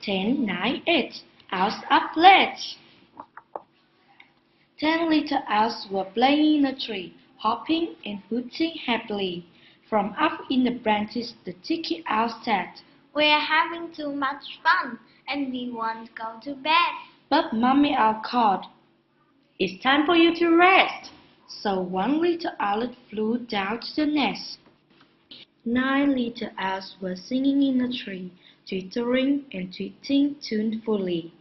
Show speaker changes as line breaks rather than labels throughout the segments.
10, 9, 8. Owls up late. 10 little owls were playing in a tree, hopping and hooting happily. From up in the branches, the cheeky owl said,
"We're having too much fun, and we won't go to bed."
But Mommy Owl called, "It's time for you to rest." So one little owlet flew down to the nest. 9 little owls were singing in a tree, twittering and tweeting tunefully.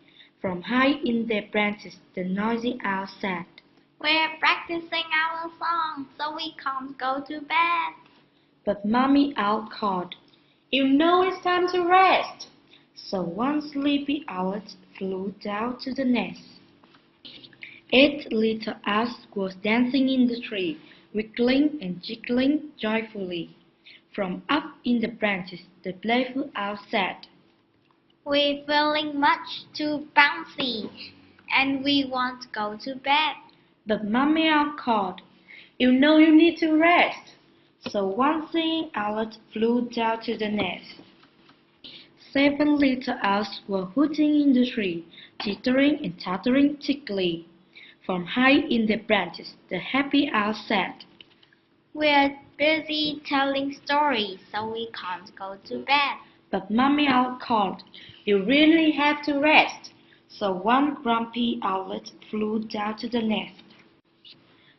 From high in their branches, the noisy owl said,
"We're practicing our song, so we can't go to bed."
But Mommy Owl called, "You know it's time to rest." So one sleepy owlet flew down to the nest. 8 little owls were dancing in the tree, wiggling and jiggling joyfully. From up in the branches, the playful owl said,
"We're feeling much too bouncy, and we won't go to bed."
But Mommy Owl called, "You know you need to rest." So one singing owlet flew down to the nest. 7 little owls were hooting in the tree, tittering and chattering thickly. From high in the branches, the happy owl said,
"We're busy telling stories, so we can't go to bed."
But Mommy Owl called, "You really have to rest." So one grumpy owlet flew down to the nest.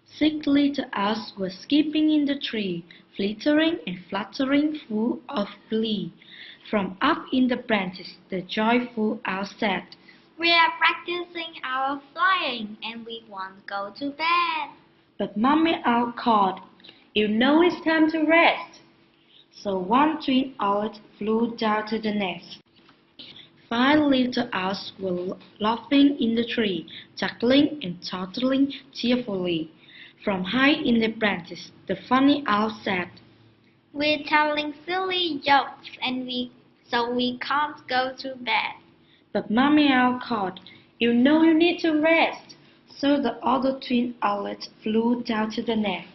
6 little owls were skipping in the tree, flittering and fluttering full of glee. From up in the branches, the joyful owl said,
"We're practicing our flying, and we won't go to bed."
But Mommy Owl called, "You know it's time to rest." So one twin owlet flew down to the nest. 5 little owls were laughing in the tree, chuckling and chortling cheerfully. From high in the branches, the funny owl said,
"We're telling silly jokes, and so we can't go to bed."
But Mommy Owl called, "You know you need to rest." So the other twin owlets flew down to the nest.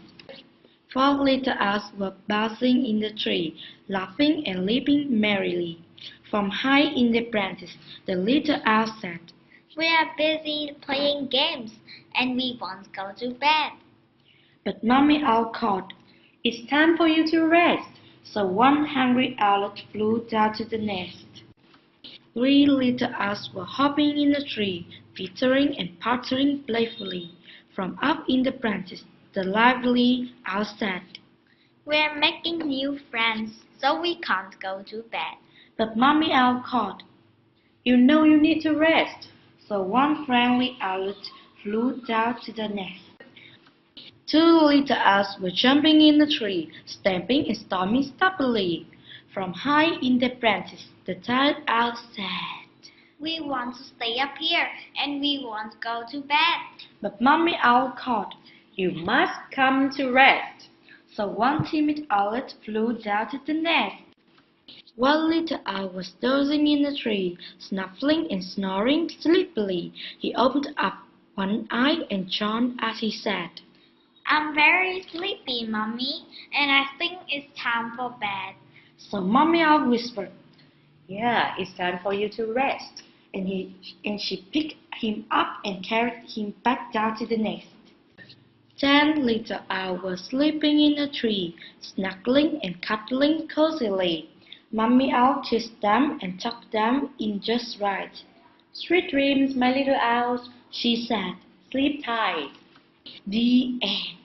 4 little owls were buzzing in the tree, laughing and leaping merrily. From high in the branches, the little owl said,
"We're busy playing games, and we won't go to bed."
But Mommy Owl called, "It's time for you to rest." So one hungry owlet flew down to the nest. 3 little owls were hopping in the tree, twittering and pattering playfully. From up in the branches, the lively owl said,
"We're making new friends, so we can't go to bed."
But Mommy Owl called, "You know you need to rest." So one friendly owlet flew down to the nest. 2 little owls were jumping in the tree, stamping and storming stubbornly. From high in the branches, the tired owl said,
"We want to stay up here, and we won't go to bed."
But Mommy Owl called, "You must come to rest." So one timid owlet flew down to the nest. 1 little owl was dozing in a tree, snuffling and snoring sleepily. He opened up one eye and yawned as he said,
"I'm very sleepy, Mommy, and I think it's time for bed."
So Mommy Owl whispered, "Yeah, it's time for you to rest." And she picked him up and carried him back down to the nest. 10 little owls were sleeping in a tree, snuggling and cuddling cozily. Mommy Owl kissed them and tucked them in just right. "Sweet dreams, my little owls," she said. "Sleep tight." The end.